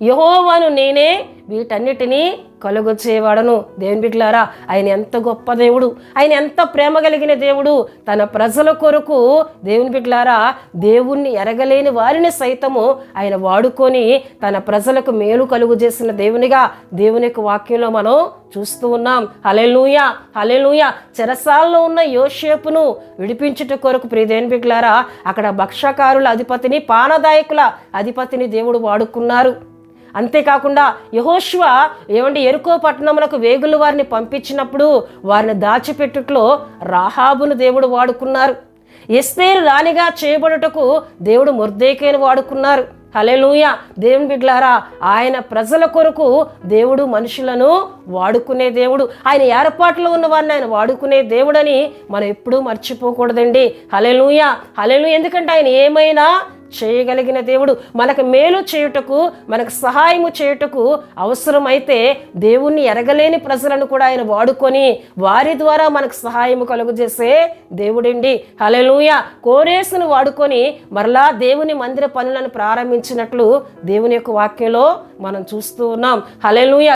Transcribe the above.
యెహోవాను నేనే వీటన్నిటినీ కలుగ చేయవాడను. దేవుని బిడ్డలారా, ఆయన ఎంత గొప్ప దేవుడు, ఆయన ఎంత ప్రేమ కలిగిన దేవుడు. తన ప్రజల కొరకు దేవుని బిడ్డలారా, దేవుణ్ణి ఎరగలేని వారిని సైతము ఆయన వాడుకొని తన ప్రజలకు మేలు కలుగు చేసిన దేవునిగా దేవుని యొక్క వాక్యంలో మనం చూస్తూ ఉన్నాం. హల్లెలూయా, హల్లెలూయా. చెరసాలలో ఉన్న యోసేపును విడిపించుట కొరకు ప్రియ దేవుని బిడ్డలారా, అక్కడ భక్షకారుల అధిపతిని, పానదాయకుల అధిపతిని దేవుడు వాడుకున్నారు. అంతేకాకుండా యెహోషువ యెరికో పట్టణములకు వేగుల వారిని పంపించినప్పుడు వారిని దాచిపెట్టుట్లో రాహాబును దేవుడు వాడుకున్నారు. ఎస్తేరు రాణిగా చేయబడుటకు దేవుడు మొర్దెకైను వాడుకున్నారు. హల్లెలూయా. దేవుని బిడ్డలారా, ఆయన ప్రజల కొరకు దేవుడు మనుషులను వాడుకునే దేవుడు. ఆయన ఏర్పాట్లో ఉన్న వారిని ఆయన వాడుకునే దేవుడని మనం ఎప్పుడూ మర్చిపోకూడదండి. హల్లెలూయా, హల్లెలూయా. ఎందుకంటే ఆయన ఏమైనా చేయగలిగిన దేవుడు. మనకు మేలు చేయుటకు, మనకు సహాయము చేయుటకు అవసరమైతే దేవుణ్ణి ఎరగలేని ప్రజలను కూడా ఆయన వాడుకొని వారి ద్వారా మనకు సహాయము కలుగజేసే దేవుడండి. హల్లెలూయా. కోరేసును వాడుకొని మరలా దేవుని మందిర పనులను ప్రారంభించినట్లు దేవుని యొక్క వాక్యంలో మనం చూస్తూ ఉన్నాం. హల్లెలూయా.